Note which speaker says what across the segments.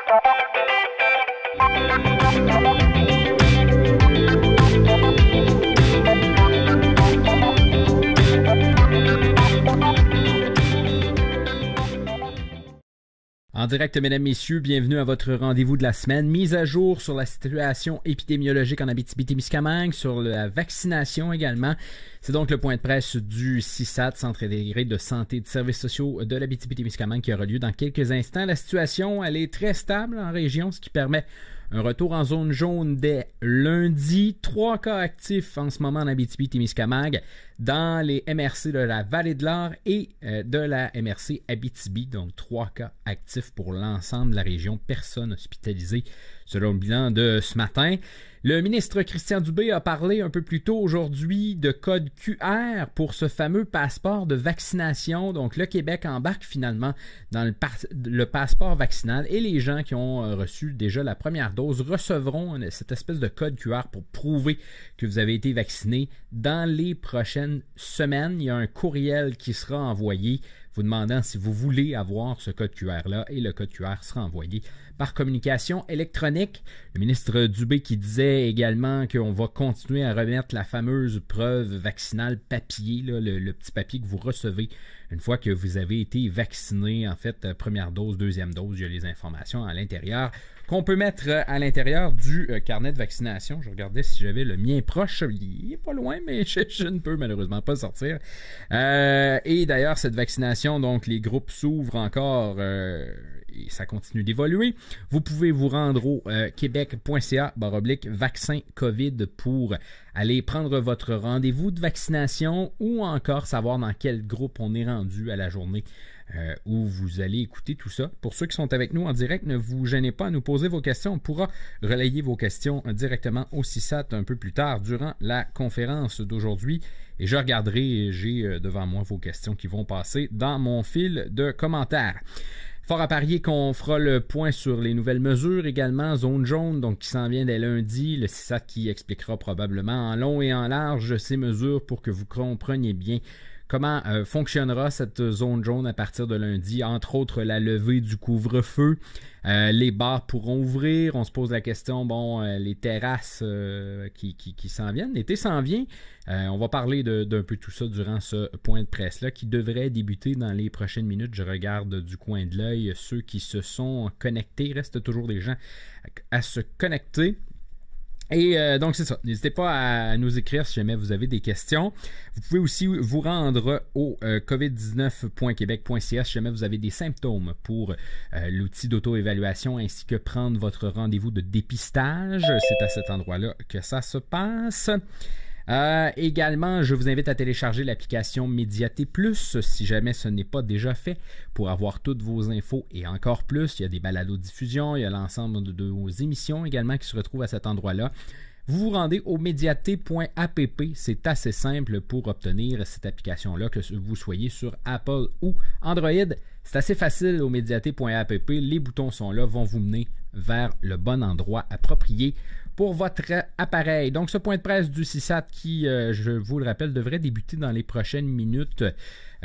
Speaker 1: En direct, mesdames, messieurs, bienvenue à votre rendez-vous de la semaine. Mise à jour sur la situation épidémiologique en Abitibi-Témiscamingue, sur la vaccination également. C'est donc le point de presse du CISAT, Centre intégré de santé et de services sociaux de l'Abitibi-Témiscamingue, qui aura lieu dans quelques instants. La situation, elle est très stable en région, ce qui permet un retour en zone jaune dès lundi. 3 cas actifs en ce moment en Abitibi-Témiscamingue dans les MRC de la Vallée-de-l'Or et de la MRC Abitibi. Donc 3 cas actifs pour l'ensemble de la région. Personne hospitalisée selon le bilan de ce matin. Le ministre Christian Dubé a parlé un peu plus tôt aujourd'hui de code QR pour ce fameux passeport de vaccination. Donc, le Québec embarque finalement dans le passeport vaccinal et les gens qui ont reçu déjà la première dose recevront cette espèce de code QR pour prouver que vous avez été vacciné dans les prochaines semaines. Il y a un courriel qui sera envoyé vous demandant si vous voulez avoir ce code QR-là et le code QR sera envoyé par communication électronique. Le ministre Dubé qui disait également qu'on va continuer à remettre la fameuse preuve vaccinale papier, là, le petit papier que vous recevez une fois que vous avez été vacciné, en fait, première dose, deuxième dose, il y a les informations à l'intérieur qu'on peut mettre à l'intérieur du carnet de vaccination. Je regardais si j'avais le mien proche, il n'est pas loin, mais je ne peux malheureusement pas sortir. Et d'ailleurs, cette vaccination, donc les groupes s'ouvrent encore et ça continue d'évoluer. Vous pouvez vous rendre au québec.ca/vaccin COVID pour aller prendre votre rendez-vous de vaccination ou encore savoir dans quel groupe on est rendu à la journée où vous allez écouter tout ça. Pour ceux qui sont avec nous en direct, ne vous gênez pas à nous poser vos questions. On pourra relayer vos questions directement au CISAT un peu plus tard durant la conférence d'aujourd'hui. Et je regarderai, j'ai devant moi vos questions qui vont passer dans mon fil de commentaires. Fort à parier qu'on fera le point sur les nouvelles mesures également, zone jaune, donc qui s'en vient dès lundi, le CISAT qui expliquera probablement en long et en large ces mesures pour que vous compreniez bien comment fonctionnera cette zone jaune à partir de lundi, entre autres la levée du couvre-feu. Les bars pourront ouvrir. On se pose la question, les terrasses qui s'en viennent. L'été s'en vient. On va parler d'un peu tout ça durant ce point de presse-là qui devrait débuter dans les prochaines minutes. Je regarde du coin de l'œil ceux qui se sont connectés. Il reste toujours des gens à se connecter. Et donc c'est ça, n'hésitez pas à nous écrire si jamais vous avez des questions. Vous pouvez aussi vous rendre au covid19.quebec.ca si jamais vous avez des symptômes pour l'outil d'auto-évaluation ainsi que prendre votre rendez-vous de dépistage. C'est à cet endroit-là que ça se passe. Également, je vous invite à télécharger l'application Médiaté Plus si jamais ce n'est pas déjà fait pour avoir toutes vos infos et encore plus. Il y a des balados-diffusions, il y a l'ensemble de vos émissions également qui se retrouvent à cet endroit-là. Vous vous rendez au mediaté.app, c'est assez simple pour obtenir cette application-là, que vous soyez sur Apple ou Android. C'est assez facile au mediaté.app, les boutons sont là, vont vous mener vers le bon endroit approprié pour votre appareil. Donc, ce point de presse du CISAT qui, je vous le rappelle, devrait débuter dans les prochaines minutes.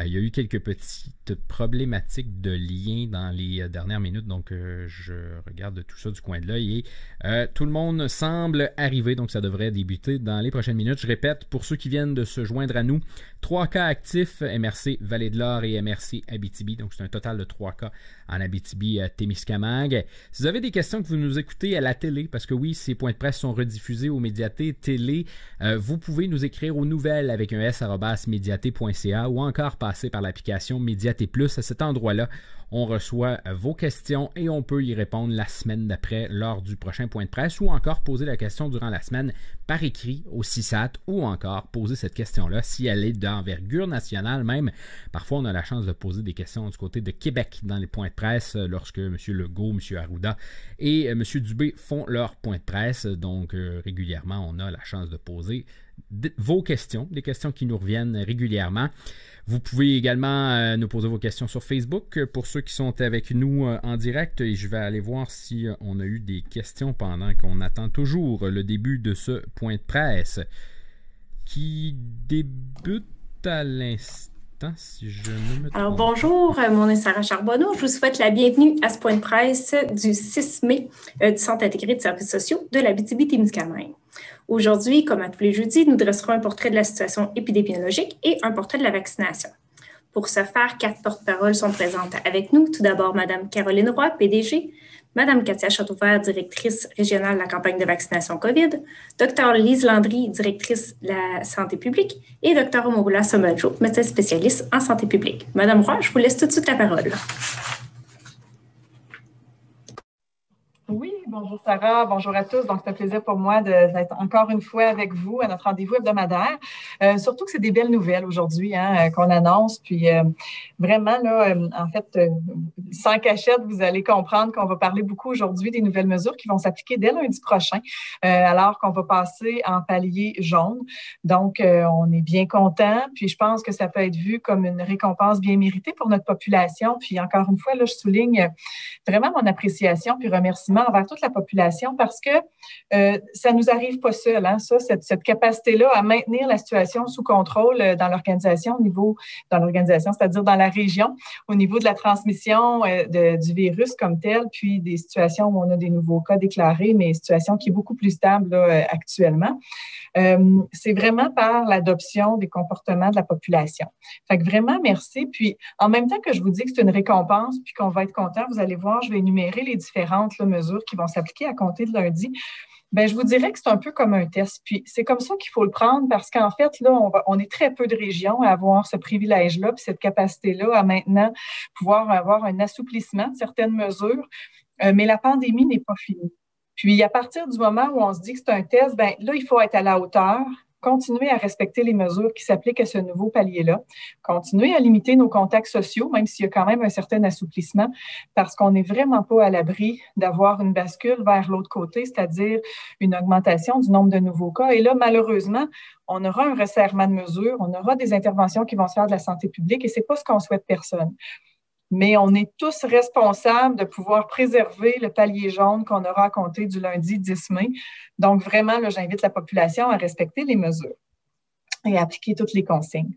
Speaker 1: Il y a eu quelques petites problématiques de lien dans les dernières minutes, donc je regarde tout ça du coin de l'œil et tout le monde semble arriver, donc ça devrait débuter dans les prochaines minutes. Je répète, pour ceux qui viennent de se joindre à nous, 3 cas actifs, MRC Vallée-de-l'Or et MRC Abitibi, donc c'est un total de 3 cas en Abitibi-Témiscamingue. Si vous avez des questions que vous nous écoutez à la télé, parce que oui, ces points de presse sont rediffusés au Médiaté télé, vous pouvez nous écrire aux nouvelles avec un s@mediaté.ca ou encore passer par l'application Médiaté Plus. À cet endroit-là, on reçoit vos questions et on peut y répondre la semaine d'après lors du prochain point de presse ou encore poser la question durant la semaine par écrit au CISAT ou encore poser cette question-là si elle est d'envergure nationale même. Parfois, on a la chance de poser des questions du côté de Québec dans les points de presse lorsque M. Legault, M. Arruda et M. Dubé font leur point de presse. Donc, régulièrement, on a la chance de poser vos questions, des questions qui nous reviennent régulièrement. Vous pouvez également nous poser vos questions sur Facebook pour ceux qui sont avec nous en direct et je vais aller voir si on a eu des questions pendant qu'on attend toujours le début de ce point de presse qui débute à l'instant. hein, si je ne me
Speaker 2: Alors
Speaker 1: trompe.
Speaker 2: bonjour, mon nom est Sarah Charbonneau. Je vous souhaite la bienvenue à ce point de presse du 6 mai du Centre intégré de services sociaux de l'Abitibi-Témiscamingue. Aujourd'hui, comme à tous les jeudis, nous dresserons un portrait de la situation épidémiologique et un portrait de la vaccination. Pour ce faire, 4 porte-paroles sont présentes avec nous. Tout d'abord, Mme Caroline Roy, PDG, Mme Katia Châteauvert, directrice régionale de la campagne de vaccination COVID, Dr Lise Landry, directrice de la santé publique, et Dr Omorula Somadjo, médecin spécialiste en santé publique. Mme Roy, je vous laisse tout de suite la parole.
Speaker 3: Oui, bonjour Sarah, bonjour à tous. Donc, c'est un plaisir pour moi d'être encore une fois avec vous à notre rendez-vous hebdomadaire. Surtout que c'est des belles nouvelles aujourd'hui qu'on annonce. Puis vraiment, là, en fait, sans cachette, vous allez comprendre qu'on va parler beaucoup aujourd'hui des nouvelles mesures qui vont s'appliquer dès lundi prochain, alors qu'on va passer en palier jaune. Donc, on est bien content. Puis, je pense que ça peut être vu comme une récompense bien méritée pour notre population. Puis, encore une fois, là, je souligne vraiment mon appréciation puis remerciement envers toute la population parce que ça nous arrive pas seul, hein, ça, cette capacité-là à maintenir la situation sous contrôle dans l'organisation, c'est-à-dire dans la région, au niveau de la transmission du virus comme tel, puis des situations où on a des nouveaux cas déclarés, mais situation qui est beaucoup plus stable là, actuellement. C'est vraiment par l'adoption des comportements de la population. Fait que vraiment, merci. Puis, en même temps que je vous dis que c'est une récompense, puis qu'on va être content, vous allez voir, je vais énumérer les différentes mesures qui vont s'appliquer à compter de lundi. Bien, je vous dirais que c'est un peu comme un test. Puis, c'est comme ça qu'il faut le prendre parce qu'en fait, là, on est très peu de régions à avoir ce privilège-là, puis cette capacité-là à maintenant pouvoir avoir un assouplissement de certaines mesures. Mais la pandémie n'est pas finie. Puis, à partir du moment où on se dit que c'est un test, bien là, il faut être à la hauteur, continuer à respecter les mesures qui s'appliquent à ce nouveau palier-là, continuer à limiter nos contacts sociaux, même s'il y a quand même un certain assouplissement, parce qu'on n'est vraiment pas à l'abri d'avoir une bascule vers l'autre côté, c'est-à-dire une augmentation du nombre de nouveaux cas. Et là, malheureusement, on aura un resserrement de mesures, on aura des interventions qui vont se faire de la santé publique et ce n'est pas ce qu'on souhaite personne. Mais on est tous responsables de pouvoir préserver le palier jaune qu'on aura à compter du lundi 10 mai. Donc, vraiment, là, j'invite la population à respecter les mesures et à appliquer toutes les consignes.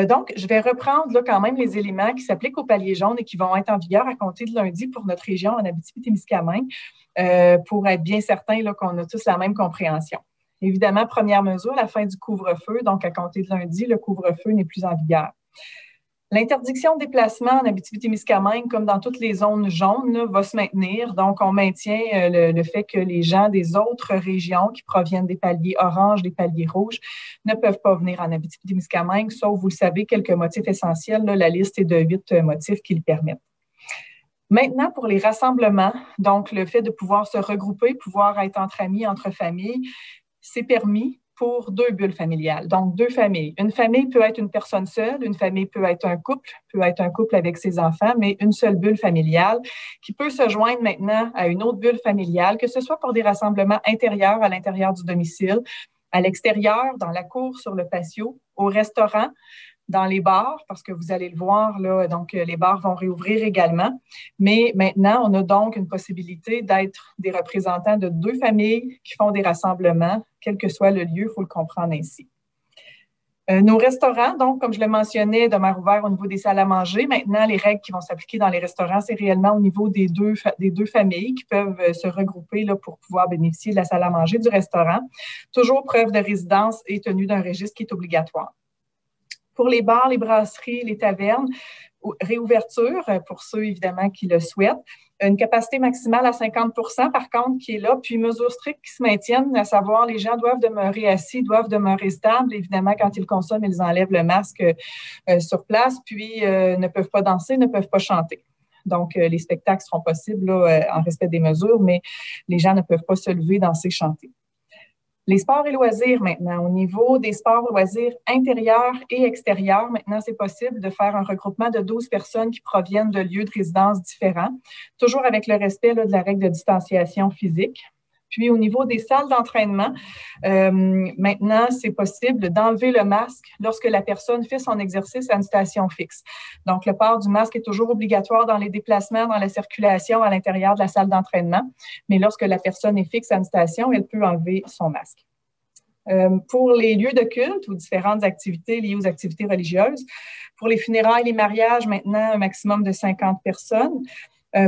Speaker 3: Donc, je vais reprendre là, quand même les éléments qui s'appliquent au palier jaune et qui vont être en vigueur à compter de lundi pour notre région en Abitibi-Témiscamingue pour être bien certain là, qu'on a tous la même compréhension. Évidemment, première mesure, la fin du couvre-feu. Donc, à compter de lundi, le couvre-feu n'est plus en vigueur. L'interdiction de déplacement en Abitibi-Témiscamingue, comme dans toutes les zones jaunes, là, va se maintenir. Donc, on maintient le fait que les gens des autres régions qui proviennent des paliers oranges, des paliers rouges, ne peuvent pas venir en Abitibi-Témiscamingue, sauf, vous le savez, quelques motifs essentiels. Là, la liste est de 8 motifs qui le permettent. Maintenant, pour les rassemblements, donc le fait de pouvoir se regrouper, pouvoir être entre amis, entre familles, c'est permis pour 2 bulles familiales, donc 2 familles. Une famille peut être une personne seule, une famille peut être un couple avec ses enfants, mais une seule bulle familiale qui peut se joindre maintenant à une autre bulle familiale, que ce soit pour des rassemblements intérieurs à l'intérieur du domicile, à l'extérieur, dans la cour, sur le patio, au restaurant, dans les bars, parce que vous allez le voir, là, donc les bars vont réouvrir également. Mais maintenant, on a donc une possibilité d'être des représentants de 2 familles qui font des rassemblements, quel que soit le lieu, il faut le comprendre ainsi. Nos restaurants, donc, comme je le mentionnais, demeurent ouverts au niveau des salles à manger. Maintenant, les règles qui vont s'appliquer dans les restaurants, c'est réellement au niveau des deux familles qui peuvent se regrouper là, pour pouvoir bénéficier de la salle à manger du restaurant. Toujours preuve de résidence et tenue d'un registre qui est obligatoire. Pour les bars, les brasseries, les tavernes, réouverture pour ceux, évidemment, qui le souhaitent. Une capacité maximale à 50 % par contre, qui est là, puis mesures strictes qui se maintiennent, à savoir les gens doivent demeurer assis, doivent demeurer stables. Évidemment, quand ils consomment, ils enlèvent le masque sur place, puis ne peuvent pas danser, ne peuvent pas chanter. Donc, les spectacles seront possibles là, en respect des mesures, mais les gens ne peuvent pas se lever, danser, chanter. Les sports et loisirs maintenant, au niveau des sports et loisirs intérieurs et extérieurs, maintenant c'est possible de faire un regroupement de 12 personnes qui proviennent de lieux de résidence différents, toujours avec le respect là, de la règle de distanciation physique. Puis au niveau des salles d'entraînement, maintenant c'est possible d'enlever le masque lorsque la personne fait son exercice à une station fixe. Donc le port du masque est toujours obligatoire dans les déplacements, dans la circulation à l'intérieur de la salle d'entraînement, mais lorsque la personne est fixe à une station, elle peut enlever son masque. Pour les lieux de culte ou différentes activités liées aux activités religieuses, pour les funérailles, les mariages, maintenant, un maximum de 50 personnes.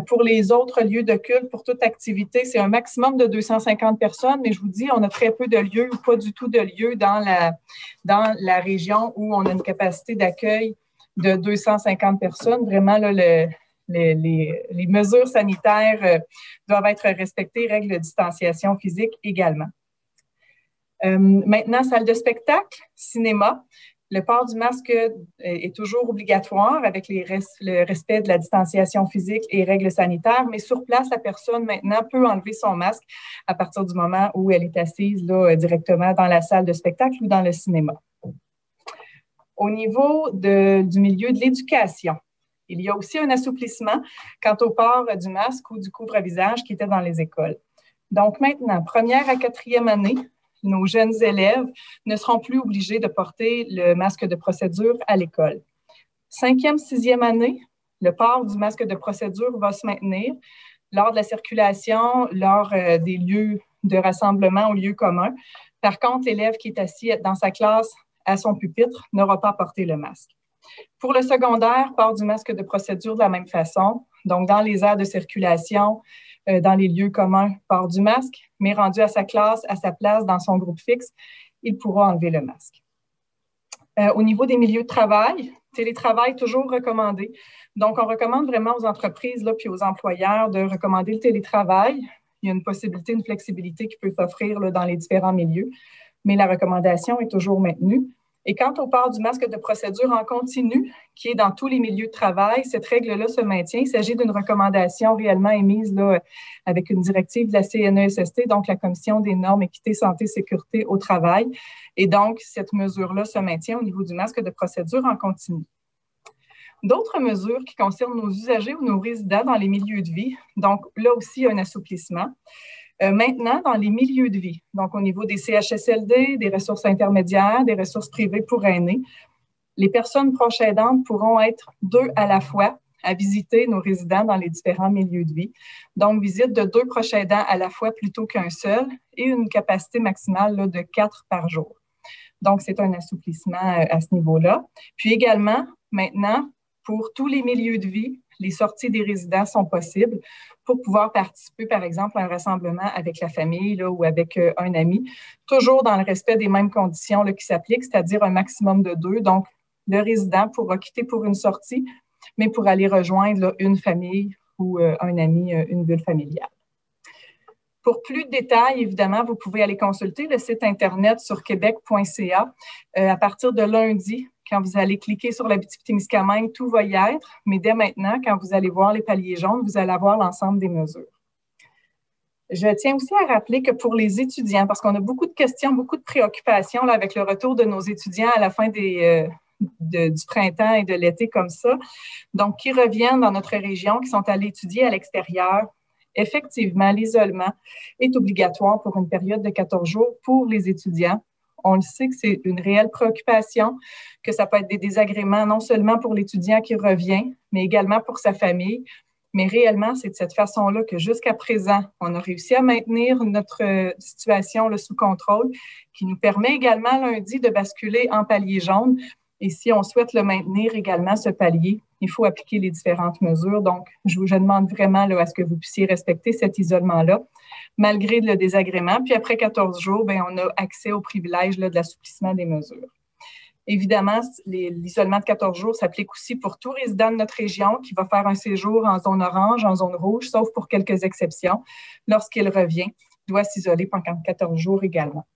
Speaker 3: Pour les autres lieux de culte, pour toute activité, c'est un maximum de 250 personnes, mais je vous dis, on a très peu de lieux ou pas du tout de lieux dans la région où on a une capacité d'accueil de 250 personnes. Vraiment, là, les mesures sanitaires doivent être respectées, règles de distanciation physique également. Maintenant, salle de spectacle, cinéma. Le port du masque est toujours obligatoire avec le respect de la distanciation physique et règles sanitaires, mais sur place, la personne maintenant peut enlever son masque à partir du moment où elle est assise là, directement dans la salle de spectacle ou dans le cinéma. Au niveau du milieu de l'éducation, il y a aussi un assouplissement quant au port du masque ou du couvre-visage qui était dans les écoles. Donc maintenant, première à quatrième année, nos jeunes élèves ne seront plus obligés de porter le masque de procédure à l'école. Cinquième, sixième année, le port du masque de procédure va se maintenir lors de la circulation, lors des lieux de rassemblement ou lieux communs. Par contre, l'élève qui est assis dans sa classe à son pupitre n'aura pas porté le masque. Pour le secondaire, port du masque de procédure de la même façon. Donc, dans les aires de circulation, dans les lieux communs, port du masque, mais rendu à sa classe, à sa place, dans son groupe fixe, il pourra enlever le masque. Au niveau des milieux de travail, télétravail toujours recommandé. Donc, on recommande vraiment aux entreprises là, puis aux employeurs de recommander le télétravail. Il y a une possibilité, une flexibilité qui peut s'offrir là, dans les différents milieux, mais la recommandation est toujours maintenue. Et quant au port du masque de procédure en continu, qui est dans tous les milieux de travail, cette règle-là se maintient. Il s'agit d'une recommandation réellement émise là, avec une directive de la CNESST, donc la Commission des normes équité, santé, sécurité au travail. Et donc, cette mesure-là se maintient au niveau du masque de procédure en continu. D'autres mesures qui concernent nos usagers ou nos résidents dans les milieux de vie, donc là aussi, un assouplissement. Maintenant, dans les milieux de vie, donc au niveau des CHSLD, des ressources intermédiaires, des ressources privées pour aînés, les personnes proches aidantes pourront être 2 à la fois à visiter nos résidents dans les différents milieux de vie. Donc, visite de 2 proches aidants à la fois plutôt qu'un seul et une capacité maximale là, de 4 par jour. Donc, c'est un assouplissement à ce niveau-là. Puis également, maintenant, pour tous les milieux de vie, les sorties des résidents sont possibles pour pouvoir participer, par exemple, à un rassemblement avec la famille là, ou avec un ami, toujours dans le respect des mêmes conditions là, qui s'appliquent, c'est-à-dire un maximum de 2. Donc, le résident pourra quitter pour une sortie, mais pour aller rejoindre là, une famille ou un ami, une bulle familiale. Pour plus de détails, évidemment, vous pouvez aller consulter le site Internet sur québec.ca. À partir de lundi, quand vous allez cliquer sur l'Abitibi-Témiscamingue, tout va y être. Mais dès maintenant, quand vous allez voir les paliers jaunes, vous allez avoir l'ensemble des mesures. Je tiens aussi à rappeler que pour les étudiants, parce qu'on a beaucoup de questions, beaucoup de préoccupations là, avec le retour de nos étudiants à la fin du printemps et de l'été comme ça, donc qui reviennent dans notre région, qui sont allés étudier à l'extérieur. Effectivement, l'isolement est obligatoire pour une période de 14 jours pour les étudiants. On le sait que c'est une réelle préoccupation, que ça peut être des désagréments non seulement pour l'étudiant qui revient, mais également pour sa famille. Mais réellement, c'est de cette façon-là que jusqu'à présent, on a réussi à maintenir notre situation là, sous contrôle, qui nous permet également lundi de basculer en palier jaune. Et si on souhaite le maintenir également, ce palier, il faut appliquer les différentes mesures. Donc, je demande vraiment là, à ce que vous puissiez respecter cet isolement-là, malgré le désagrément. Puis après 14 jours, bien, on a accès au privilège là, de l'assouplissement des mesures. Évidemment, l'isolement de 14 jours s'applique aussi pour tout résident de notre région qui va faire un séjour en zone orange, en zone rouge, sauf pour quelques exceptions. Lorsqu'il revient, il doit s'isoler pendant 14 jours également.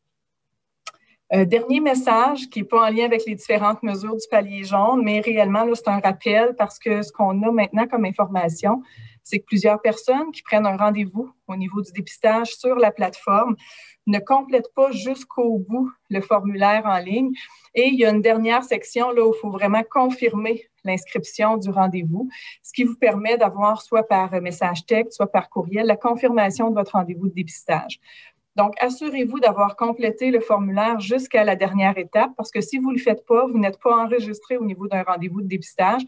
Speaker 3: Dernier message qui n'est pas en lien avec les différentes mesures du palier jaune, mais réellement, là, c'est un rappel parce que ce qu'on a maintenant comme information, c'est que plusieurs personnes qui prennent un rendez-vous au niveau du dépistage sur la plateforme ne complètent pas jusqu'au bout le formulaire en ligne. Et il y a une dernière section là, où il faut vraiment confirmer l'inscription du rendez-vous, ce qui vous permet d'avoir soit par message texte, soit par courriel, la confirmation de votre rendez-vous de dépistage. Donc, assurez-vous d'avoir complété le formulaire jusqu'à la dernière étape parce que si vous ne le faites pas, vous n'êtes pas enregistré au niveau d'un rendez-vous de dépistage.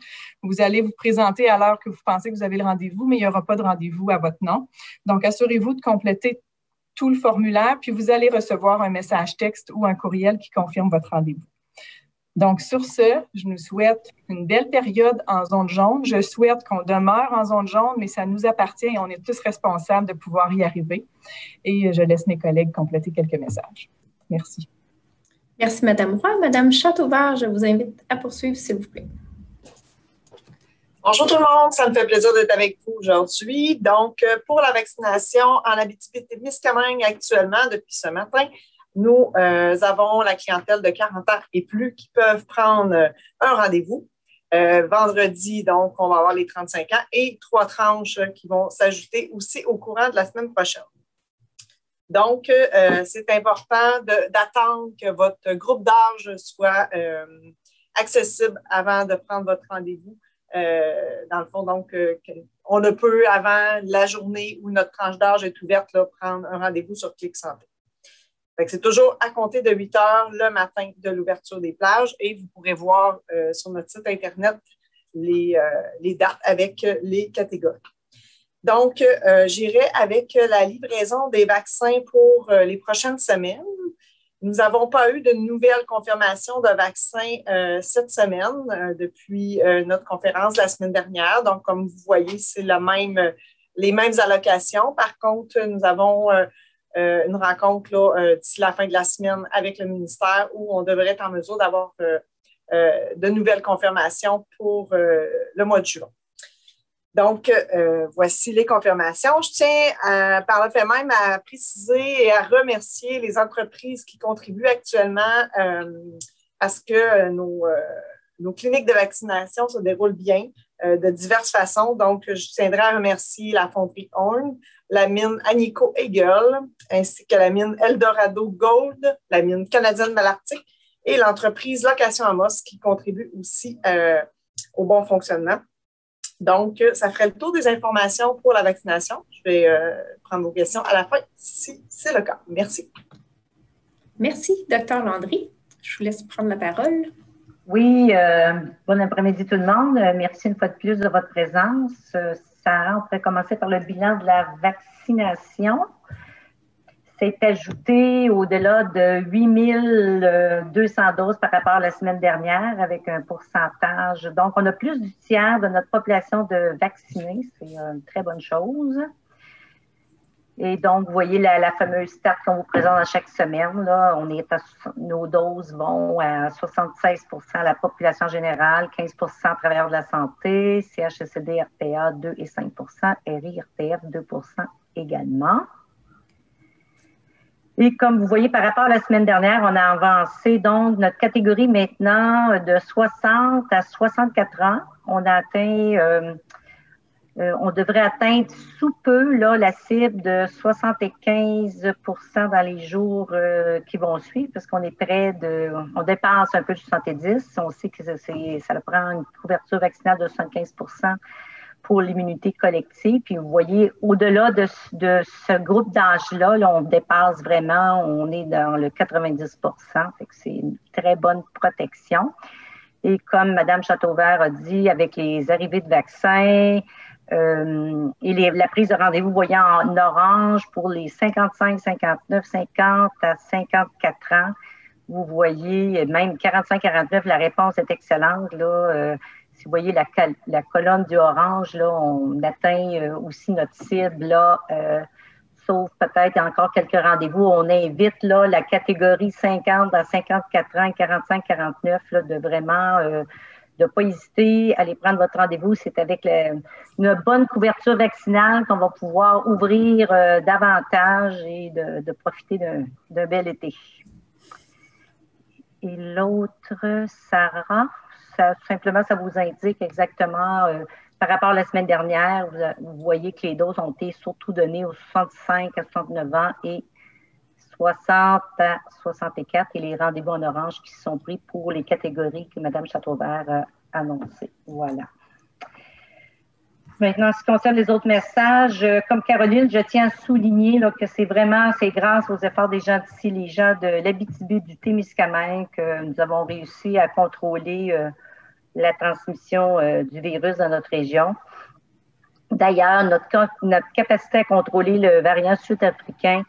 Speaker 3: Vous allez vous présenter à l'heure que vous pensez que vous avez le rendez-vous, mais il n'y aura pas de rendez-vous à votre nom. Donc, assurez-vous de compléter tout le formulaire, puis vous allez recevoir un message texte ou un courriel qui confirme votre rendez-vous. Donc, sur ce, je nous souhaite une belle période en zone jaune. Je souhaite qu'on demeure en zone jaune, mais ça nous appartient et on est tous responsables de pouvoir y arriver. Et je laisse mes collègues compléter quelques messages. Merci.
Speaker 2: Merci, Mme Roy. Mme Châteauvert, je vous invite à poursuivre, s'il vous plaît.
Speaker 4: Bonjour tout le monde, ça me fait plaisir d'être avec vous aujourd'hui. Donc, pour la vaccination en Abitibi-Témiscamingue actuellement, depuis ce matin, nous avons la clientèle de 40 ans et plus qui peuvent prendre un rendez-vous. Vendredi, donc, on va avoir les 35 ans et 3 tranches qui vont s'ajouter aussi au courant de la semaine prochaine. Donc, c'est important d'attendre que votre groupe d'âge soit accessible avant de prendre votre rendez-vous. Dans le fond, donc, on ne peut, avant la journée où notre tranche d'âge est ouverte, là, prendre un rendez-vous sur Clic Santé. C'est toujours à compter de 8 heures le matin de l'ouverture des plages et vous pourrez voir sur notre site Internet les dates avec les catégories. Donc, j'irai avec la livraison des vaccins pour les prochaines semaines. Nous n'avons pas eu de nouvelles confirmations de vaccins cette semaine depuis notre conférence la semaine dernière. Donc, comme vous voyez, c'est les mêmes allocations. Par contre, nous avons une rencontre là, d'ici la fin de la semaine avec le ministère où on devrait être en mesure d'avoir de nouvelles confirmations pour le mois de juin. Donc, voici les confirmations. Je tiens par le fait même à préciser et à remercier les entreprises qui contribuent actuellement à ce que nos cliniques de vaccination se déroulent bien de diverses façons. Donc, je tiendrai à remercier la fonderie Horn, la mine Agnico Eagle, ainsi que la mine Eldorado Gold, la mine canadienne Malartic et l'entreprise Location Amos qui contribue aussi au bon fonctionnement. Donc, ça ferait le tour des informations pour la vaccination. Je vais prendre vos questions à la fin, si c'est le cas. Merci.
Speaker 2: Merci, Dr. Landry. Je vous laisse prendre la parole.
Speaker 5: Oui, bon après-midi tout le monde. Merci une fois de plus de votre présence. Sarah, on pourrait commencer par le bilan de la vaccination. C'est ajouté au-delà de 8200 doses par rapport à la semaine dernière avec un pourcentage. Donc, on a plus du tiers de notre population de vaccinés. C'est une très bonne chose. Et donc, vous voyez la fameuse stat qu'on vous présente à chaque semaine. Là, nos doses vont à 76 % à la population générale, 15 % travailleurs de la santé, CHSLD, RPA 2 et 5 % RI, RTF 2 % également. Et comme vous voyez, par rapport à la semaine dernière, on a avancé donc notre catégorie maintenant de 60 à 64 ans. On devrait atteindre sous peu là, la cible de 75 % dans les jours qui vont suivre, parce qu'on est on dépasse un peu le 70. On sait que ça prend une couverture vaccinale de 75 % pour l'immunité collective. Puis vous voyez, au-delà de ce groupe d'âge-là, là, on dépasse vraiment, on est dans le 90 %. Fait que c'est une très bonne protection. Et comme Mme Châteauvert a dit, avec les arrivées de vaccins et la prise de rendez-vous, vous voyez en orange pour les 55, 59, 50 à 54 ans, vous voyez, même 45-49, la réponse est excellente. Là, si vous voyez la colonne du orange, là, on atteint aussi notre cible, là, sauf peut-être encore quelques rendez-vous. On invite là, la catégorie 50 à 54 ans, 45-49, là, de vraiment de ne pas hésiter à aller prendre votre rendez-vous. C'est avec une bonne couverture vaccinale qu'on va pouvoir ouvrir davantage et de profiter d'un bel été. Et l'autre, Sarah, simplement, ça vous indique exactement, par rapport à la semaine dernière, vous voyez que les doses ont été surtout données aux 65 à 69 ans et 60 à 64 et les rendez-vous en orange qui sont pris pour les catégories que Mme Châteauvert a annoncées. Voilà. Maintenant, en ce qui concerne les autres messages, comme Caroline, je tiens à souligner là, que c'est grâce aux efforts des gens d'ici, les gens de l'Abitibi, du Témiscamingue, que nous avons réussi à contrôler la transmission du virus dans notre région. D'ailleurs, notre capacité à contrôler le variant sud-africain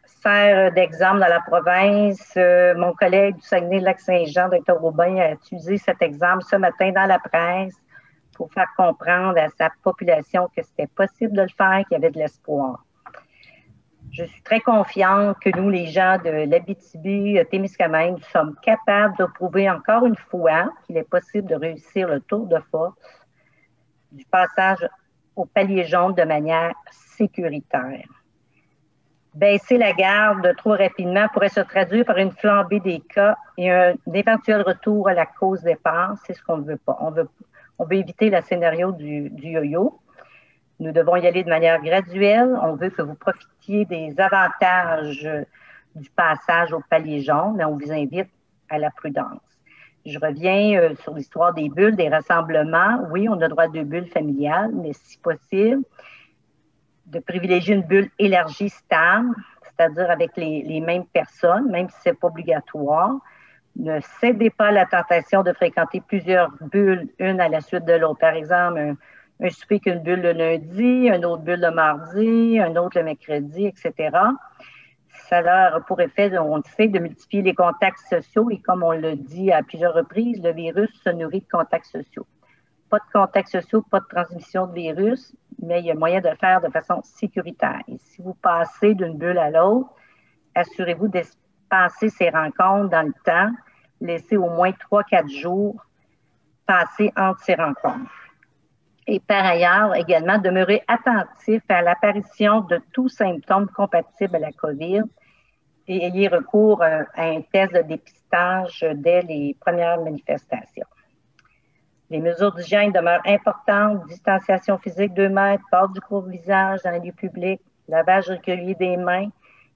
Speaker 5: sert d'exemple dans la province. Mon collègue du Saguenay-Lac-Saint-Jean, Dr. Aubin, a utilisé cet exemple ce matin dans la presse pour faire comprendre à sa population que c'était possible de le faire, qu'il y avait de l'espoir. Je suis très confiante que nous, les gens de l'Abitibi-Témiscamingue, nous sommes capables de prouver encore une fois qu'il est possible de réussir le tour de force du passage au palier jaune de manière sécuritaire. Baisser la garde trop rapidement pourrait se traduire par une flambée des cas et un éventuel retour à la cause départ. C'est ce qu'on ne veut pas. On veut éviter le scénario du yo-yo. Nous devons y aller de manière graduelle. On veut que vous profitiez des avantages du passage au palier jaune, mais on vous invite à la prudence. Je reviens sur l'histoire des bulles, des rassemblements. Oui, on a droit à 2 bulles familiales, mais si possible, de privilégier une bulle élargie stable, c'est-à-dire avec les mêmes personnes, même si ce n'est pas obligatoire. Ne cédez pas à la tentation de fréquenter plusieurs bulles, une à la suite de l'autre. Par exemple, un souper qu'une bulle le lundi, une autre bulle le mardi, un autre le mercredi, etc. Ça a pour effet, on le sait, de multiplier les contacts sociaux et comme on le dit à plusieurs reprises, le virus se nourrit de contacts sociaux. Pas de contacts sociaux, pas de transmission de virus, mais il y a moyen de le faire de façon sécuritaire. Et si vous passez d'une bulle à l'autre, assurez-vous d'espacer ces rencontres dans le temps. Laissez au moins 3-4 jours passer entre ces rencontres. Et par ailleurs, également, demeurez attentif à l'apparition de tous symptômes compatibles à la COVID et ayez recours à un test de dépistage dès les premières manifestations. Les mesures d'hygiène demeurent importantes, distanciation physique 2 mètres, port du couvre-visage dans les lieux publics, lavage régulier des mains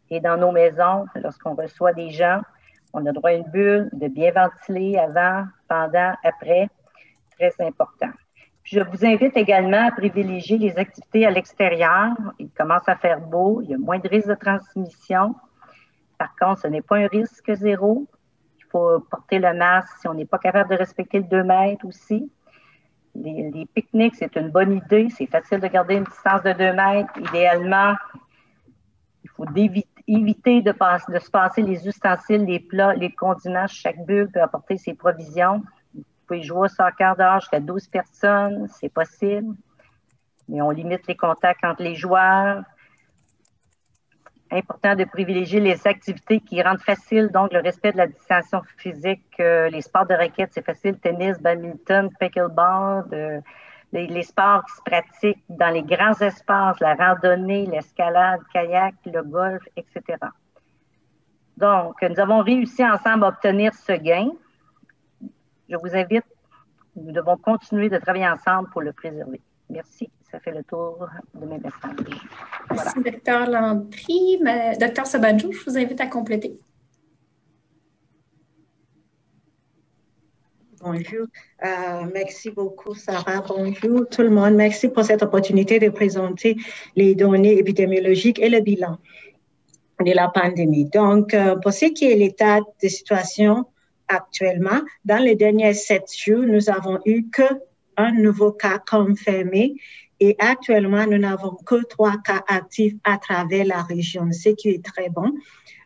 Speaker 5: et dans nos maisons, lorsqu'on reçoit des gens, on a droit à une bulle, de bien ventiler avant, pendant, après, très important. Je vous invite également à privilégier les activités à l'extérieur. Il commence à faire beau, il y a moins de risques de transmission. Par contre, ce n'est pas un risque zéro. Il faut porter le masque si on n'est pas capable de respecter le 2 mètres aussi. Les pique-niques, c'est une bonne idée. C'est facile de garder une distance de 2 mètres. Idéalement, il faut éviter de se passer les ustensiles, les plats, les condiments. Chaque bulle peut apporter ses provisions. Vous pouvez jouer au soccer dehors jusqu'à 12 personnes, c'est possible, mais on limite les contacts entre les joueurs. Important de privilégier les activités qui rendent facile, donc le respect de la distanciation physique. Les sports de raquettes, c'est facile, tennis, badminton, pickleball, les sports qui se pratiquent dans les grands espaces, la randonnée, l'escalade, kayak, le golf, etc. Donc, nous avons réussi ensemble à obtenir ce gain. Je vous invite, nous devons continuer de travailler ensemble pour le préserver. Merci, ça fait le tour de mes messages.
Speaker 2: Voilà. Merci, Dr. Landry. Dr. Sabadjo, je vous invite à compléter.
Speaker 6: Bonjour. Merci beaucoup, Sarah. Bonjour tout le monde. Merci pour cette opportunité de présenter les données épidémiologiques et le bilan de la pandémie. Donc, pour ce qui est l'état de situation actuellement, dans les derniers 7 jours, nous n'avons eu qu'un nouveau cas confirmé et actuellement, nous n'avons que 3 cas actifs à travers la région, ce qui est très bon.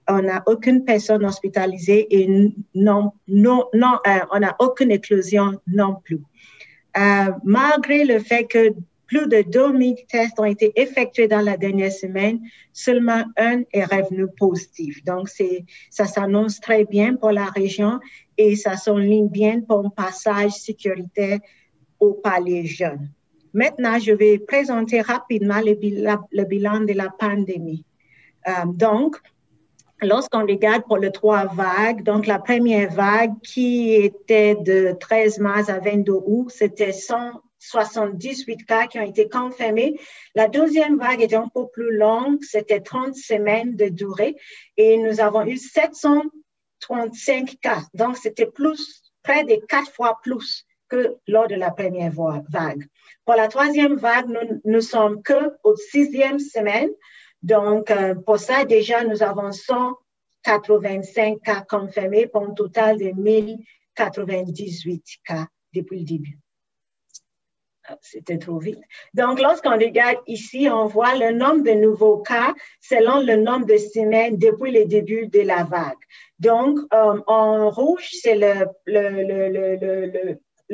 Speaker 6: On n'a aucune personne hospitalisée et on n'a aucune éclosion non plus. Malgré le fait que plus de 2000 tests ont été effectués dans la dernière semaine, seulement un est revenu positif. Donc, ça s'annonce très bien pour la région et ça s'enligne bien pour un passage sécuritaire au palier jaune. Maintenant, je vais présenter rapidement le bilan de la pandémie. Donc, lorsqu'on regarde pour les 3 vagues, donc la première vague qui était de 13 mars à 22 août, c'était 178 cas qui ont été confirmés. La deuxième vague était un peu plus longue, c'était 30 semaines de durée et nous avons eu 735 cas. Donc, c'était près de 4 fois plus que lors de la première vague. Pour la troisième vague, nous sommes qu'au 6e semaine. Donc, pour ça, déjà, nous avons 185 cas confirmés pour un total de 1098 cas depuis le début. C'était trop vite. Donc, lorsqu'on regarde ici, on voit le nombre de nouveaux cas selon le nombre de semaines depuis le début de la vague. Donc, en rouge, c'est le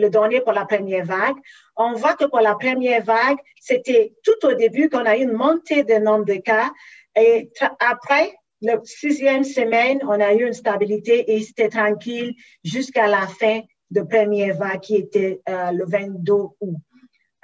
Speaker 6: donné pour la première vague. On voit que pour la première vague, c'était tout au début qu'on a eu une montée de nombre de cas. Et après, la 6e semaine, on a eu une stabilité et c'était tranquille jusqu'à la fin de première vague qui était le 22 août.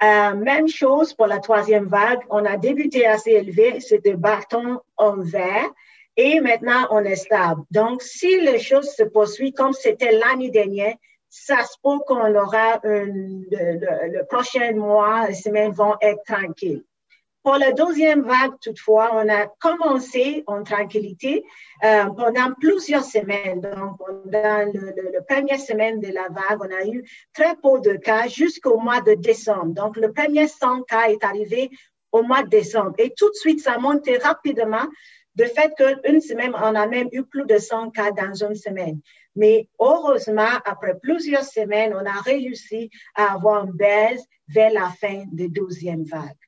Speaker 6: Même chose pour la 3e vague. On a débuté assez élevé, c'était bâton en vert et maintenant on est stable. Donc, si les choses se poursuivent comme c'était l'année dernière, ça se peut qu'on aura le prochain mois, les semaines vont être tranquilles. Pour la 2e vague, toutefois, on a commencé en tranquillité pendant plusieurs semaines. Donc, pendant la première semaine de la vague, on a eu très peu de cas jusqu'au mois de décembre. Donc, le premier 100 cas est arrivé au mois de décembre. Et tout de suite, ça montait rapidement. De fait qu'une semaine, on a même eu plus de 100 cas dans une semaine. Mais heureusement, après plusieurs semaines, on a réussi à avoir une baisse vers la fin de 12e vague.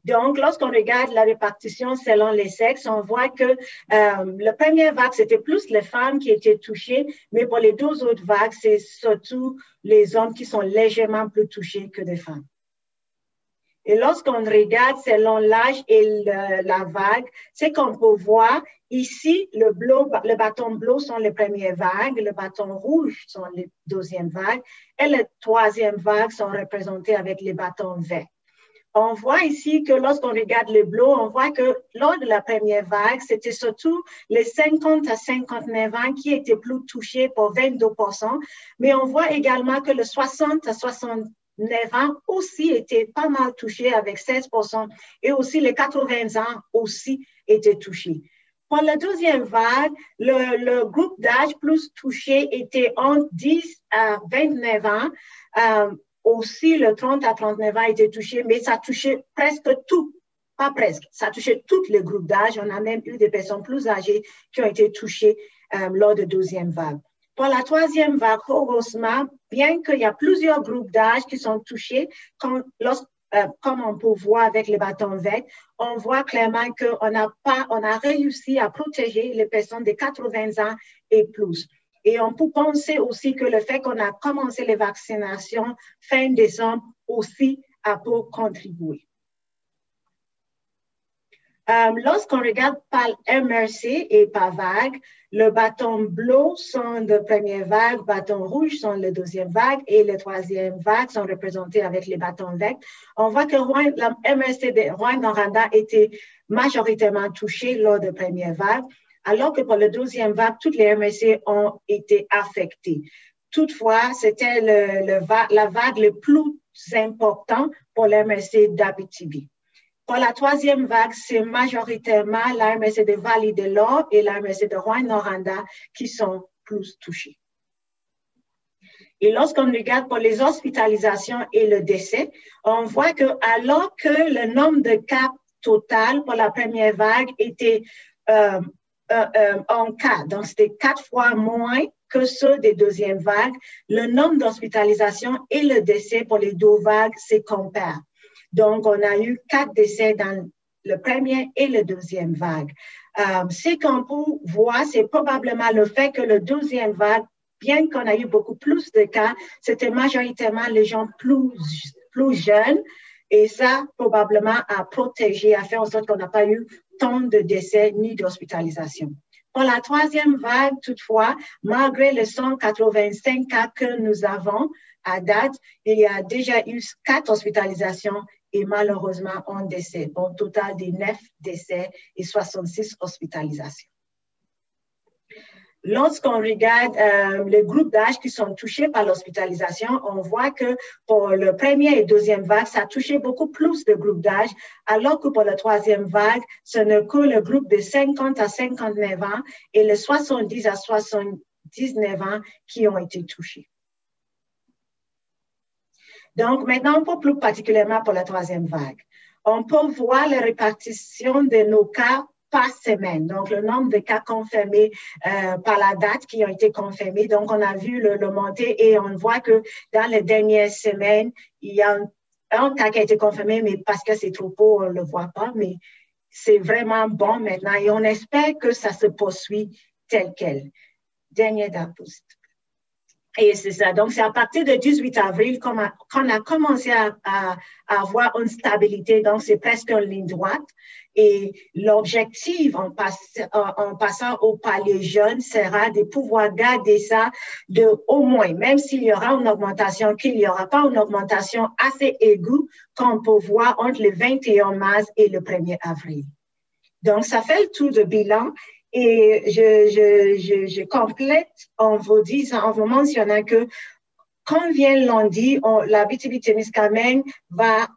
Speaker 6: Donc, lorsqu'on regarde la répartition selon les sexes, on voit que la première vague, c'était plus les femmes qui étaient touchées, mais pour les 2 autres vagues, c'est surtout les hommes qui sont légèrement plus touchés que les femmes. Et lorsqu'on regarde selon l'âge et la vague, c'est qu'on peut voir ici, le bâton bleu sont les premières vagues, le bâton rouge sont les 2e vagues, et les 3e vagues sont représentées avec les bâtons verts. On voit ici que lorsqu'on regarde le bleu, on voit que lors de la première vague, c'était surtout les 50 à 59 ans qui étaient plus touchés pour 22%, mais on voit également que le 60 à 69 ans aussi étaient pas mal touchés avec 16%, et aussi les 80 ans aussi étaient touchés. Pour la 2e vague, le groupe d'âge plus touché était entre 10 à 29 ans. Aussi, le 30 à 39 ans était touché, mais ça touchait presque tout, pas presque, ça touchait tous les groupes d'âge. On a même eu des personnes plus âgées qui ont été touchées lors de 2e vague. Pour la 3e vague, heureusement, bien qu'il y a plusieurs groupes d'âge qui sont touchés, comme on peut voir avec les bâtons verts, on voit clairement qu'on a réussi à protéger les personnes de 80 ans et plus. Et on peut penser aussi que le fait qu'on a commencé les vaccinations fin décembre aussi a pu contribuer. Lorsqu'on regarde par MRC et par vague, le bâton bleu sont de première vague, bâton rouge sont la 2e vague et les 3e vagues sont représentés avec les bâtons verts. On voit que la MRC de Rouyn-Noranda était majoritairement touchée lors de la première vague, alors que pour la 2e vague, toutes les MRC ont été affectées. Toutefois, c'était la vague la plus importante pour la MRC d'Abitibi. Pour la 3e vague, c'est majoritairement la MRC de Vallée-de-l'Or et la MRC de Rouyn-Noranda qui sont plus touchées. Et lorsqu'on regarde pour les hospitalisations et le décès, on voit que alors que le nombre de cas total pour la première vague était en cas, donc c'était 4 fois moins que ceux des 2e vagues, le nombre d'hospitalisations et le décès pour les 2 vagues se comparent. Donc, on a eu 4 décès dans le premier et le 2e vague. Ce qu'on peut voir, c'est probablement le fait que le 2e vague, bien qu'on a eu beaucoup plus de cas, c'était majoritairement les gens plus jeunes. Et ça, probablement, a protégé, a fait en sorte qu'on n'a pas eu tant de décès ni d'hospitalisation. Pour la 3e vague, toutefois, malgré les 185 cas que nous avons à date, il y a déjà eu 4 hospitalisations et malheureusement un décès, au total de 9 décès et 66 hospitalisations. Lorsqu'on regarde les groupes d'âge qui sont touchés par l'hospitalisation, on voit que pour le premier et 2e vague, ça a touché beaucoup plus de groupes d'âge, alors que pour la 3e vague, ce n'est que le groupe de 50 à 59 ans et les 70 à 79 ans qui ont été touchés. Donc, maintenant, un peu plus particulièrement pour la 3e vague, on peut voir la répartition de nos cas par semaine. Donc, le nombre de cas confirmés par la date qui ont été confirmés. Donc, on a vu le monter et on voit que dans les dernières semaines, il y a un cas qui a été confirmé, mais parce que c'est trop tôt, on ne le voit pas. Mais c'est vraiment bon maintenant et on espère que ça se poursuit tel quel. Dernière date. Et c'est ça. Donc, c'est à partir du 18 avril qu'on a commencé à avoir une stabilité. Donc, c'est presque une ligne droite. Et l'objectif en passant au palier jeune sera de pouvoir garder ça de au moins, même s'il y aura une augmentation, qu'il n'y aura pas une augmentation assez aiguë qu'on peut voir entre le 21 mars et le 1er avril. Donc, ça fait le tour de bilan. Et je complète en vous mentionnant que quand vient lundi, l'Abitibi-Témiscamingue va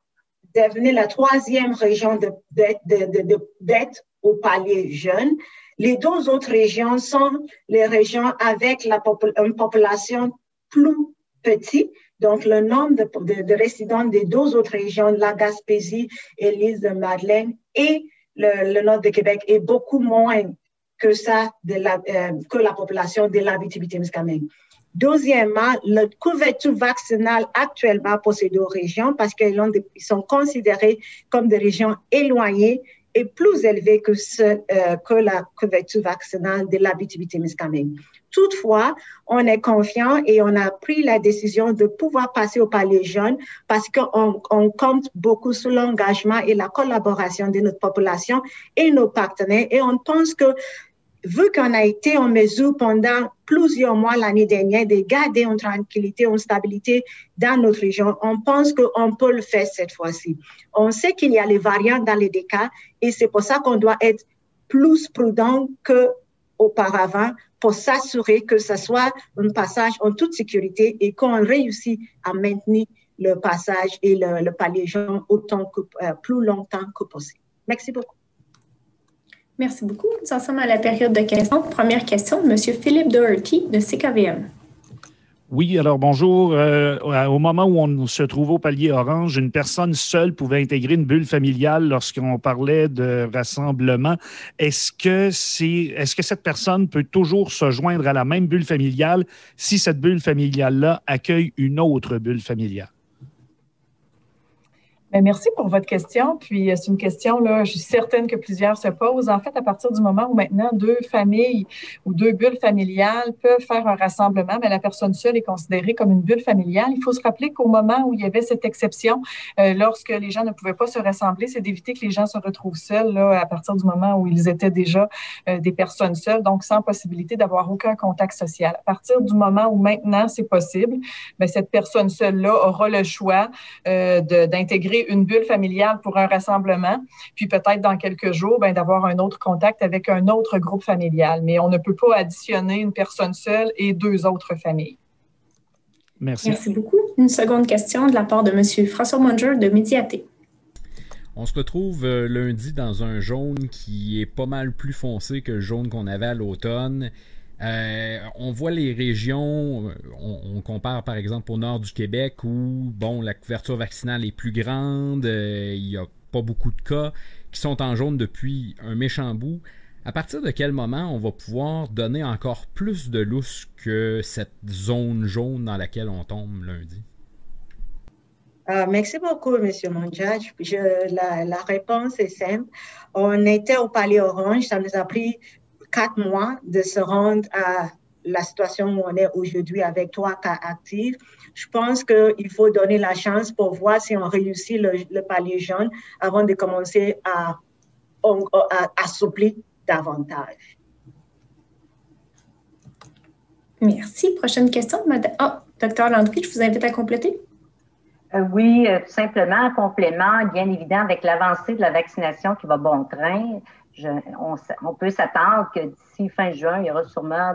Speaker 6: devenir la 3e région d'être au palier jeune. Les 2 autres régions sont les régions avec une population plus petite. Donc, le nombre de résidents des 2 autres régions, la Gaspésie et l'île de Madeleine et le nord de Québec est beaucoup moins que ça, que la population de l'Abitibi-Témiscamingue. Deuxièmement, la couverture vaccinale actuellement pour ces 2 régions, parce qu'ils sont considérés comme des régions éloignées et plus élevée que la couverture vaccinale de l'Abitibi-Témiscamingue. Toutefois, on est confiant et on a pris la décision de pouvoir passer au palier jeune parce qu'on compte beaucoup sur l'engagement et la collaboration de notre population et nos partenaires. Et on pense que vu qu'on a été en mesure pendant plusieurs mois l'année dernière de garder une tranquillité, une stabilité dans notre région, on pense qu'on peut le faire cette fois-ci. On sait qu'il y a les variants dans les 2 cas et c'est pour ça qu'on doit être plus prudent qu'auparavant pour s'assurer que ce soit un passage en toute sécurité et qu'on réussit à maintenir le passage et le palier jaune plus longtemps que possible. Merci beaucoup.
Speaker 2: Merci beaucoup. Nous en sommes à la période de questions. Première question, M. Philippe Doherty de CKVM.
Speaker 7: Oui, alors bonjour. Au moment où on se trouve au palier orange, une personne seule pouvait intégrer une bulle familiale lorsqu'on parlait de rassemblement. Est-ce que cette personne peut toujours se joindre à la même bulle familiale si cette bulle familiale-là accueille une autre bulle familiale?
Speaker 3: Bien, merci pour votre question. Puis, c'est une question, là, je suis certaine que plusieurs se posent. En fait, à partir du moment où maintenant 2 familles ou 2 bulles familiales peuvent faire un rassemblement, mais la personne seule est considérée comme une bulle familiale. Il faut se rappeler qu'au moment où il y avait cette exception, lorsque les gens ne pouvaient pas se rassembler, c'est d'éviter que les gens se retrouvent seuls là, à partir du moment où ils étaient déjà des personnes seules, donc sans possibilité d'avoir aucun contact social. À partir du moment où maintenant c'est possible, bien, cette personne seule-là aura le choix d'intégrer une bulle familiale pour un rassemblement, puis peut-être dans quelques jours, bien, d'avoir un autre contact avec un autre groupe familial. Mais on ne peut pas additionner une personne seule et 2 autres familles.
Speaker 7: Merci.
Speaker 2: Merci beaucoup. Une seconde question de la part de M. François Munger de Médiaté.
Speaker 1: On se retrouve lundi dans un jaune qui est pas mal plus foncé que le jaune qu'on avait à l'automne. On voit les régions, on compare par exemple au nord du Québec où bon, la couverture vaccinale est plus grande, il n'y a pas beaucoup de cas qui sont en jaune depuis un méchant bout. À partir de quel moment on va pouvoir donner encore plus de lousse que cette zone jaune dans laquelle on tombe lundi?
Speaker 6: Merci beaucoup, M. Monjaj. La réponse est simple. On était au palier orange, ça nous a pris 4 mois de se rendre à la situation où on est aujourd'hui avec 3 cas actifs. Je pense qu'il faut donner la chance pour voir si on réussit le palier jaune avant de commencer à assouplir davantage.
Speaker 2: Merci. Prochaine question. Dr. Landry, je vous invite à compléter.
Speaker 5: Oui, tout simplement, en complément, bien évident, avec l'avancée de la vaccination qui va bon train, on peut s'attendre que d'ici fin juin, il y aura sûrement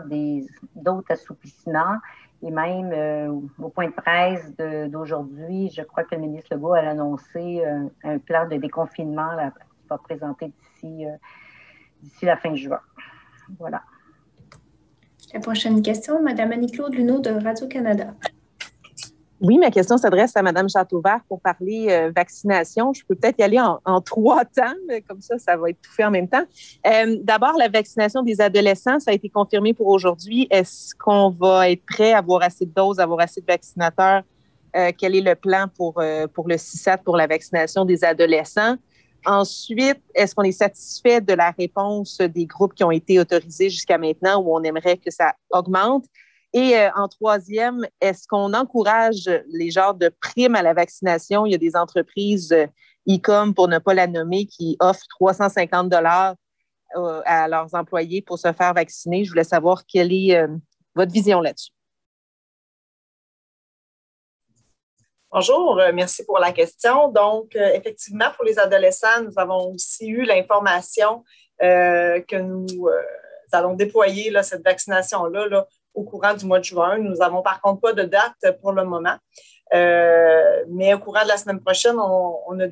Speaker 5: d'autres assouplissements. Et même au point de presse d'aujourd'hui, je crois que le ministre Legault a annoncé un plan de déconfinement là, qui va présenter d'ici la fin juin. Voilà.
Speaker 2: La prochaine question, Mme Annie-Claude Luneau de Radio-Canada.
Speaker 8: Oui, ma question s'adresse à Mme Châteauvert pour parler vaccination. Je peux peut-être y aller en 3 temps, mais comme ça va être tout fait en même temps. D'abord, la vaccination des adolescents, ça a été confirmé pour aujourd'hui. Est-ce qu'on va être prêt à avoir assez de doses, à avoir assez de vaccinateurs? Quel est le plan pour le CISAT pour la vaccination des adolescents? Ensuite, est-ce qu'on est satisfait de la réponse des groupes qui ont été autorisés jusqu'à maintenant ou on aimerait que ça augmente? Et en troisième, est-ce qu'on encourage les genres de primes à la vaccination? Il y a des entreprises e-com, pour ne pas la nommer, qui offrent 350 $ à leurs employés pour se faire vacciner. Je voulais savoir quelle est votre vision là-dessus.
Speaker 4: Bonjour, merci pour la question. Donc, effectivement, pour les adolescents, nous avons aussi eu l'information que nous allons déployer là, cette vaccination-là au courant du mois de juin. Nous n'avons par contre pas de date pour le moment, mais au courant de la semaine prochaine, on a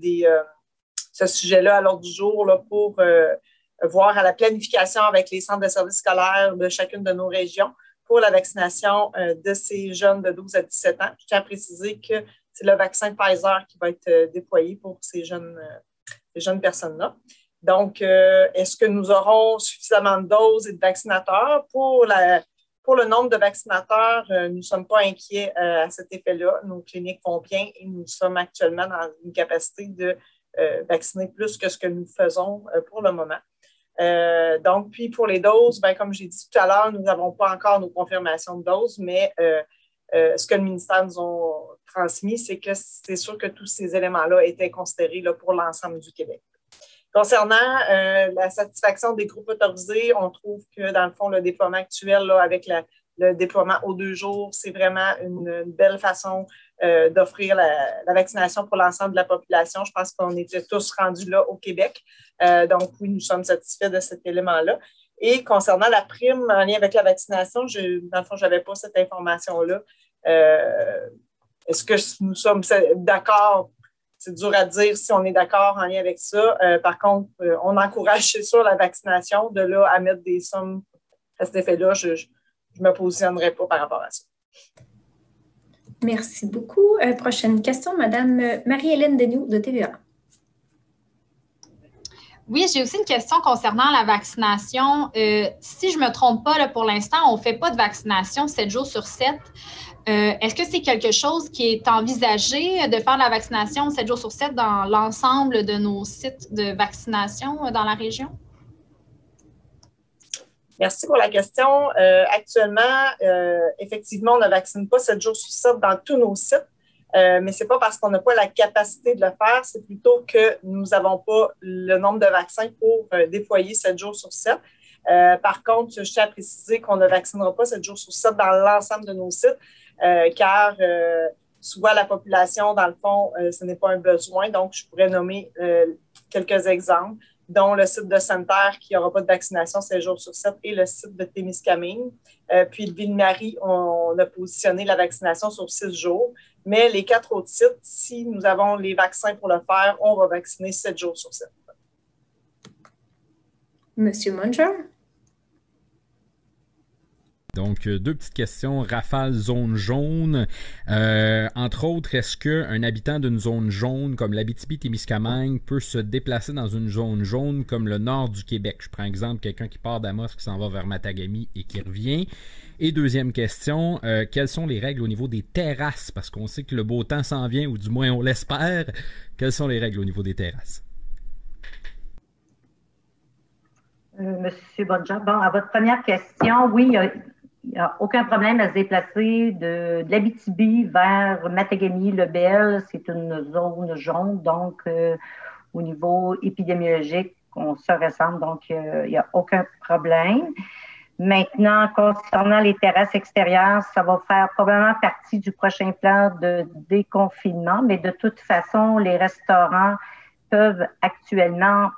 Speaker 4: ce sujet-là à l'ordre du jour là, pour voir à la planification avec les centres de services scolaires de chacune de nos régions pour la vaccination de ces jeunes de 12 à 17 ans. Je tiens à préciser que c'est le vaccin Pfizer qui va être déployé pour ces jeunes personnes-là. Donc, est-ce que nous aurons suffisamment de doses et de vaccinateurs? Pour le nombre de vaccinateurs, nous ne sommes pas inquiets à cet effet-là. Nos cliniques vont bien et nous sommes actuellement dans une capacité de vacciner plus que ce que nous faisons pour le moment. Donc, puis pour les doses, comme j'ai dit tout à l'heure, nous n'avons pas encore nos confirmations de doses, mais ce que le ministère nous a transmis, c'est que c'est sûr que tous ces éléments-là étaient considérés là, pour l'ensemble du Québec. Concernant la satisfaction des groupes autorisés, on trouve que, dans le fond, le déploiement actuel, là, avec le déploiement aux 2 jours, c'est vraiment une belle façon d'offrir la vaccination pour l'ensemble de la population. Je pense qu'on était tous rendus là au Québec. Donc, oui, nous sommes satisfaits de cet élément-là. Et concernant la prime en lien avec la vaccination, dans le fond, je n'avais pas cette information-là. Est-ce que nous sommes d'accord? C'est dur à dire si on est d'accord en lien avec ça. Par contre, on encourage, c'est sûr, la vaccination. De là à mettre des sommes à cet effet-là, je ne me positionnerai pas par rapport à ça.
Speaker 2: Merci beaucoup. Prochaine question, Mme Marie-Hélène Daigneault de TVA.
Speaker 9: Oui, j'ai aussi une question concernant la vaccination. Si je ne me trompe pas, là, pour l'instant, on ne fait pas de vaccination 7 jours sur 7. Est-ce que c'est quelque chose qui est envisagé de faire la vaccination 7 jours sur 7 dans l'ensemble de nos sites de vaccination dans la région?
Speaker 4: Merci pour la question. Actuellement, effectivement, on ne vaccine pas 7 jours sur 7 dans tous nos sites. Mais ce n'est pas parce qu'on n'a pas la capacité de le faire, c'est plutôt que nous n'avons pas le nombre de vaccins pour déployer 7 jours sur 7. Par contre, je tiens à préciser qu'on ne vaccinera pas 7 jours sur 7 dans l'ensemble de nos sites, car souvent la population, dans le fond, ce n'est pas un besoin. Donc, je pourrais nommer quelques exemples, dont le site de Sainte-Terre qui n'aura pas de vaccination 7 jours sur 7 et le site de Témiscamingue. Puis de Ville-Marie, on a positionné la vaccination sur 6 jours. Mais les 4 autres sites, si nous avons les vaccins pour le faire, on va vacciner 7 jours sur 7.
Speaker 2: Monsieur Munger?
Speaker 1: Donc, 2 petites questions. Rafale, zone jaune. Entre autres, est-ce qu'un habitant d'une zone jaune comme l'Abitibi-Témiscamingue peut se déplacer dans une zone jaune comme le nord du Québec? Je prends exemple quelqu'un qui part d'Amos, qui s'en va vers Matagami et qui revient. Et deuxième question, quelles sont les règles au niveau des terrasses? Parce qu'on sait que le beau temps s'en vient, ou du moins on l'espère. Quelles sont les règles au niveau des terrasses?
Speaker 5: Monsieur Bonjour, bon, à votre première question, oui, il n'y a aucun problème à se déplacer de l'Abitibi vers Matagami, Lebel. C'est une zone jaune, donc au niveau épidémiologique, on se ressemble, donc il n'y a aucun problème. Maintenant, concernant les terrasses extérieures, ça va faire probablement partie du prochain plan de déconfinement, mais de toute façon, les restaurants peuvent actuellement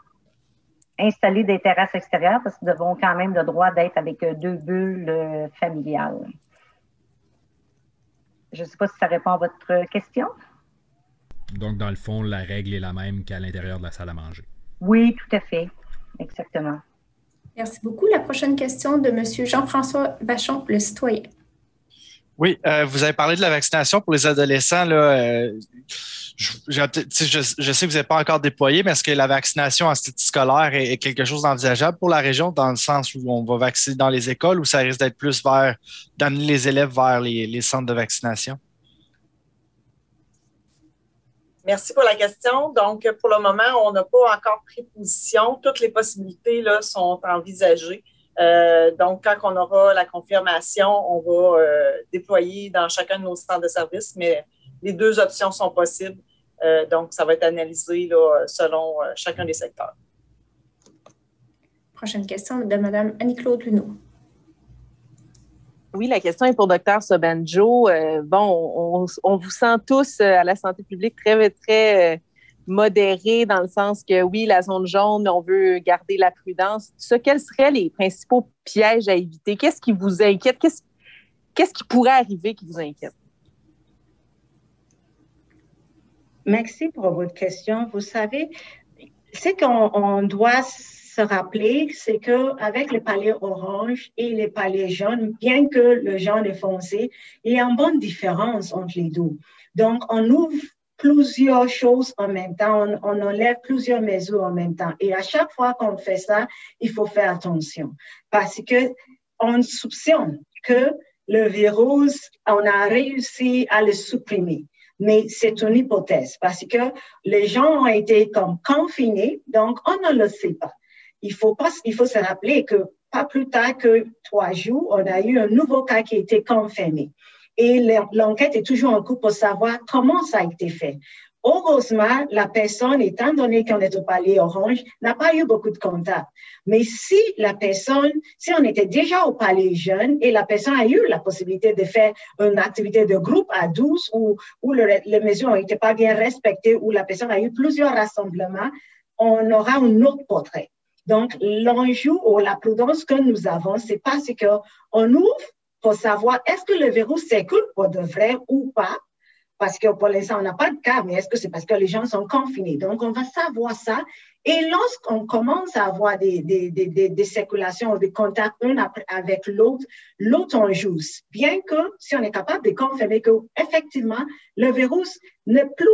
Speaker 5: installer des terrasses extérieures parce qu'ils auront quand même le droit d'être avec 2 bulles familiales. Je ne sais pas si ça répond à votre question.
Speaker 1: Donc, dans le fond, la règle est la même qu'à l'intérieur de la salle à manger.
Speaker 5: Oui, tout à fait. Exactement.
Speaker 2: Merci beaucoup. La prochaine question de M. Jean-François Vachon, le citoyen.
Speaker 10: Oui, vous avez parlé de la vaccination pour les adolescents. Là, je sais que vous n'êtes pas encore déployé, mais est-ce que la vaccination en style scolaire est quelque chose d'envisageable pour la région, dans le sens où on va vacciner dans les écoles, ou ça risque d'être plus d'amener les élèves vers les centres de vaccination?
Speaker 4: Merci pour la question. Donc, pour le moment, on n'a pas encore pris position. Toutes les possibilités là, sont envisagées. Donc, quand on aura la confirmation, on va déployer dans chacun de nos centres de services, mais les deux options sont possibles. Donc, ça va être analysé là, selon chacun des secteurs.
Speaker 2: Prochaine question de Mme Annie-Claude Luneau.
Speaker 8: Oui, la question est pour Dr Sobanjo. On vous sent tous à la santé publique très, très modérés, dans le sens que oui, la zone jaune, on veut garder la prudence. Tout ça, quels seraient les principaux pièges à éviter? Qu'est-ce qui vous inquiète? Qu'est-ce qui pourrait arriver qui vous inquiète?
Speaker 6: Merci pour votre question. Vous savez, ce qu'on doit se rappeler, c'est qu'avec les palais orange et les palais jaunes, bien que le jaune est foncé, il y a une bonne différence entre les deux. Donc, on ouvre plusieurs choses en même temps, on enlève plusieurs mesures en même temps. Et à chaque fois qu'on fait ça, il faut faire attention parce qu'on soupçonne que le virus, on a réussi à le supprimer. Mais c'est une hypothèse parce que les gens ont été comme confinés, donc on ne le sait pas. Il faut se rappeler que pas plus tard que 3 jours, on a eu un nouveau cas qui a été confirmé. Et l'enquête est toujours en cours pour savoir comment ça a été fait. Heureusement, la personne, étant donné qu'on est au palais orange, n'a pas eu beaucoup de contacts. Mais si on était déjà au palais jaune et la personne a eu la possibilité de faire une activité de groupe à 12 où les mesures n'étaient pas bien respectées, où la personne a eu plusieurs rassemblements, on aura un autre portrait. Donc, l'enjeu ou la prudence que nous avons, c'est parce qu'on ouvre pour savoir est-ce que le virus circule pour de vrai ou pas. Parce que pour l'instant, on n'a pas de cas, mais est-ce que c'est parce que les gens sont confinés? Donc, on va savoir ça. Et lorsqu'on commence à avoir des circulations, des contacts un avec l'autre on joue. Bien que si on est capable de confirmer qu'effectivement, le virus n'est plus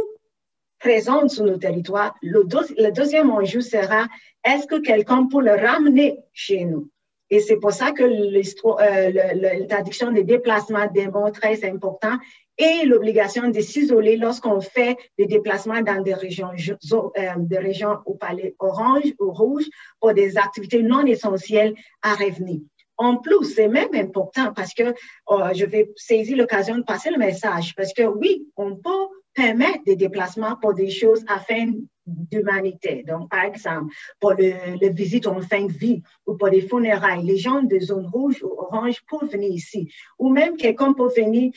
Speaker 6: présent sur nos territoires, le deuxième enjeu sera est-ce que quelqu'un peut le ramener chez nous? Et c'est pour ça que l'interdiction des déplacements démontre très important et l'obligation de s'isoler lorsqu'on fait des déplacements dans des régions au palais orange ou rouge pour des activités non essentielles à revenir. En plus, c'est même important parce que je vais saisir l'occasion de passer le message parce que oui, on peut permettre des déplacements pour des choses à fin d'humanité. Donc, par exemple, pour le visite en fin de vie ou pour des funérailles, les gens de zone rouge ou orange peuvent venir ici. Ou même quelqu'un peut venir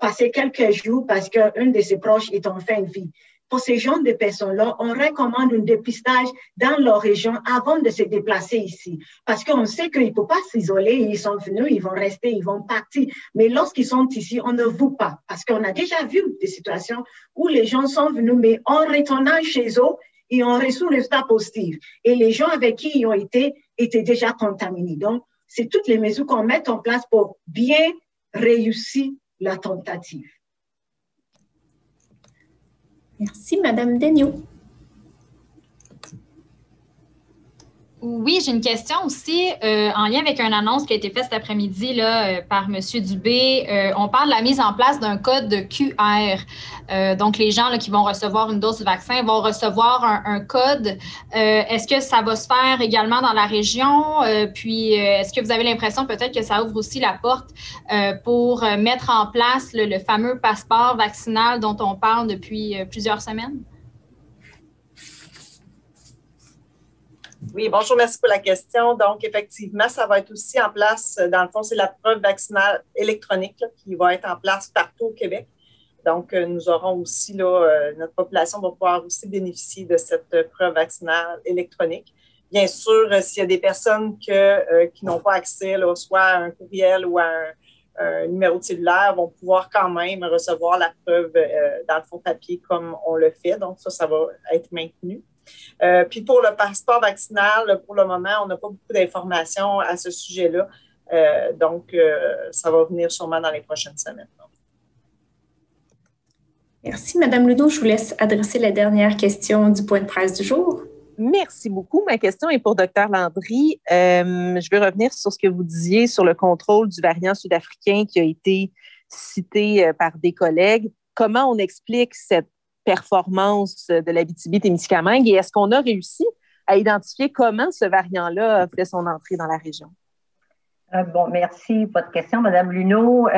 Speaker 6: passer quelques jours parce qu'un de ses proches est en fin de vie. Pour ces gens de personnes-là, on recommande un dépistage dans leur région avant de se déplacer ici. Parce qu'on sait qu'ils ne peuvent pas s'isoler, ils sont venus, ils vont rester, ils vont partir. Mais lorsqu'ils sont ici, on ne veut pas. Parce qu'on a déjà vu des situations où les gens sont venus, mais en retournant chez eux, ils ont reçu le résultat positif. Et les gens avec qui ils ont été étaient déjà contaminés. Donc, c'est toutes les mesures qu'on met en place pour bien réussir la tentative.
Speaker 2: Merci, Madame Daigneault.
Speaker 9: Oui, j'ai une question aussi en lien avec une annonce qui a été faite cet après-midi là, par M. Dubé. On parle de la mise en place d'un code de QR. Donc, les gens là, qui vont recevoir une dose de vaccin vont recevoir un code. Est-ce que ça va se faire également dans la région? Puis, est-ce que vous avez l'impression peut-être que ça ouvre aussi la porte pour mettre en place le fameux passeport vaccinal dont on parle depuis plusieurs semaines?
Speaker 4: Oui, bonjour, merci pour la question. Donc, effectivement, ça va être aussi en place, dans le fond, c'est la preuve vaccinale électronique là, qui va être en place partout au Québec. Donc, nous aurons aussi, là, notre population va pouvoir aussi bénéficier de cette preuve vaccinale électronique. Bien sûr, s'il y a des personnes qui n'ont pas accès, là, soit à un courriel ou à un numéro de cellulaire, vont pouvoir quand même recevoir la preuve dans le fond papier comme on le fait. Donc, ça va être maintenu. Puis pour le passeport vaccinal, pour le moment, on n'a pas beaucoup d'informations à ce sujet-là. Donc, ça va venir sûrement dans les prochaines semaines.
Speaker 2: Merci, Mme Luneau. Je vous laisse adresser la dernière question du point de presse du jour.
Speaker 8: Merci beaucoup. Ma question est pour Dr. Landry. Je veux revenir sur ce que vous disiez sur le contrôle du variant sud-africain qui a été cité par des collègues. Comment on explique cette performance de l'Abitibi-Témiscamingue et est-ce qu'on a réussi à identifier comment ce variant-là a fait son entrée dans la région?
Speaker 5: Bon, merci pour votre question, Mme Luneau.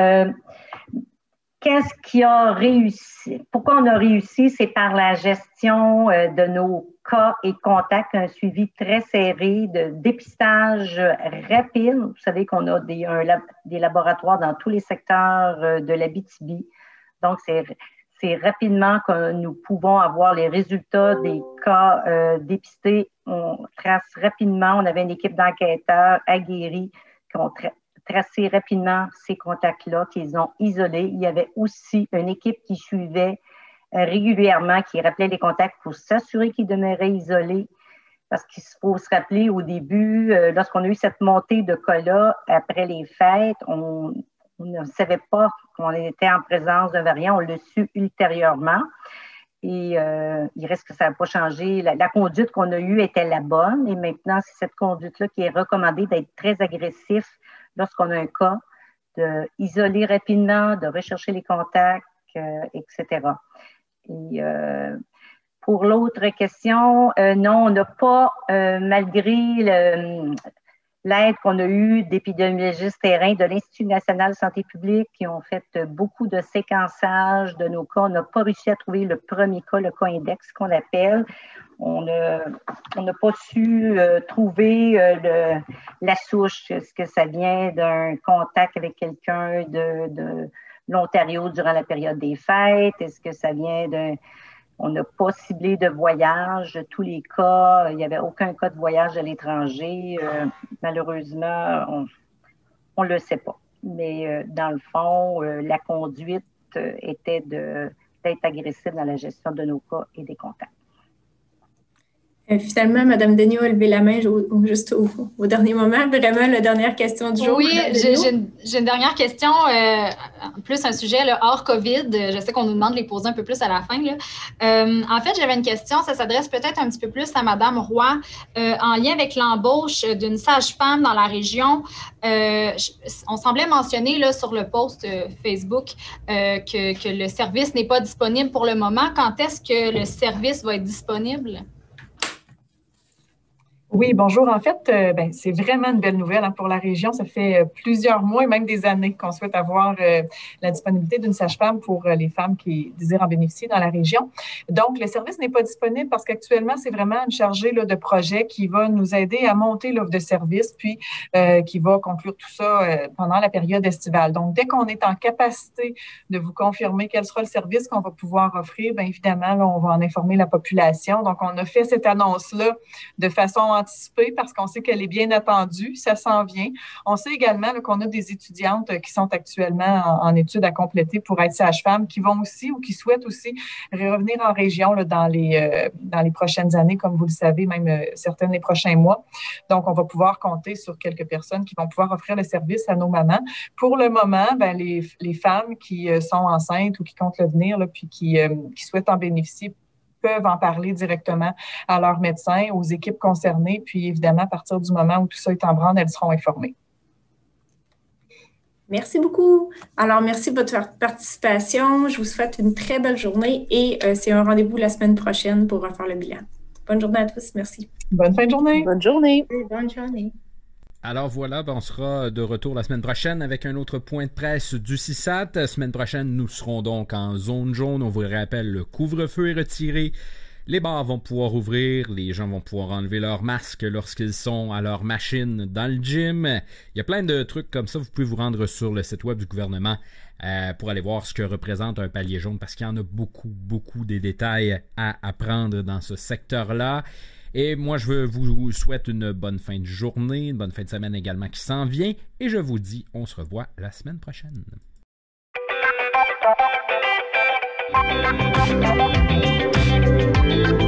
Speaker 5: Qu'est-ce qui a réussi? Pourquoi on a réussi? C'est par la gestion de nos cas et contacts, un suivi très serré de dépistage rapide. Vous savez qu'on a des laboratoires dans tous les secteurs de l'Abitibi. Donc, c'est rapidement que nous pouvons avoir les résultats des cas dépistés. On trace rapidement. On avait une équipe d'enquêteurs aguerris qui ont tracé rapidement ces contacts-là, qu'ils ont isolés. Il y avait aussi une équipe qui suivait régulièrement, qui rappelait les contacts pour s'assurer qu'ils demeuraient isolés. Parce qu'il faut se rappeler au début, lorsqu'on a eu cette montée de cas-là, après les fêtes, on ne savait pas qu'on était en présence d'un variant. On l'a su ultérieurement. Et il reste que ça n'a pas changé. La conduite qu'on a eue était la bonne. Et maintenant, c'est cette conduite-là qui est recommandée d'être très agressif lorsqu'on a un cas, d'isoler rapidement, de rechercher les contacts, etc. Et pour l'autre question, non, on n'a pas, malgré l'aide qu'on a eue d'épidémiologistes terrain de l'Institut national de santé publique qui ont fait beaucoup de séquençage de nos cas. On n'a pas réussi à trouver le premier cas, le cas index qu'on appelle. On n'a pas su trouver la souche. Est-ce que ça vient d'un contact avec quelqu'un de l'Ontario durant la période des fêtes? Est-ce que ça vient d'un... On n'a pas ciblé de voyage. Tous les cas, il n'y avait aucun cas de voyage à l'étranger. Malheureusement, on ne le sait pas. Mais dans le fond, la conduite était d'être agressive dans la gestion de nos cas et des contacts.
Speaker 2: Finalement, Mme Daigneault a levé la main juste au dernier moment. Vraiment, la dernière question du jour.
Speaker 9: Oui, j'ai une dernière question, plus un sujet là, hors COVID. Je sais qu'on nous demande de les poser un peu plus à la fin. Là. En fait, j'avais une question, ça s'adresse peut-être un petit peu plus à Mme Roy, en lien avec l'embauche d'une sage-femme dans la région. On semblait mentionner là, sur le post Facebook que le service n'est pas disponible pour le moment. Quand est-ce que le service va être disponible?
Speaker 3: Oui, bonjour. En fait, c'est vraiment une belle nouvelle pour la région. Ça fait plusieurs mois et même des années qu'on souhaite avoir la disponibilité d'une sage-femme pour les femmes qui désirent en bénéficier dans la région. Donc, le service n'est pas disponible parce qu'actuellement, c'est vraiment une chargée là, de projet qui va nous aider à monter l'offre de service, puis qui va conclure tout ça pendant la période estivale. Donc, dès qu'on est en capacité de vous confirmer quel sera le service qu'on va pouvoir offrir, bien évidemment, là, on va en informer la population. Donc, on a fait cette annonce-là de façon anticipée parce qu'on sait qu'elle est bien attendue, ça s'en vient. On sait également là, qu'on a des étudiantes qui sont actuellement en études à compléter pour être sages-femmes, qui vont aussi ou qui souhaitent aussi revenir en région là, dans les prochaines années, comme vous le savez, même certaines les prochains mois. Donc, on va pouvoir compter sur quelques personnes qui vont pouvoir offrir le service à nos mamans. Pour le moment, les femmes qui sont enceintes ou qui comptent le venir, là, puis qui souhaitent en bénéficier, peuvent en parler directement à leur médecin, aux équipes concernées, puis évidemment, à partir du moment où tout ça est en branle, elles seront informées.
Speaker 2: Merci beaucoup. Alors, merci de votre participation. Je vous souhaite une très belle journée et c'est un rendez-vous la semaine prochaine pour refaire le bilan. Bonne journée à tous. Merci.
Speaker 3: Bonne fin de journée.
Speaker 8: Bonne journée.
Speaker 6: Bonne journée.
Speaker 1: Alors voilà, on sera de retour la semaine prochaine avec un autre point de presse du CISAT. La semaine prochaine, nous serons donc en zone jaune. On vous rappelle, le couvre-feu est retiré. Les bars vont pouvoir ouvrir. Les gens vont pouvoir enlever leur masque lorsqu'ils sont à leur machine dans le gym. Il y a plein de trucs comme ça. Vous pouvez vous rendre sur le site web du gouvernement pour aller voir ce que représente un palier jaune parce qu'il y en a beaucoup des détails à apprendre dans ce secteur-là. Et moi, je vous souhaite une bonne fin de journée, une bonne fin de semaine également qui s'en vient. Et je vous dis, on se revoit la semaine prochaine. Thank you.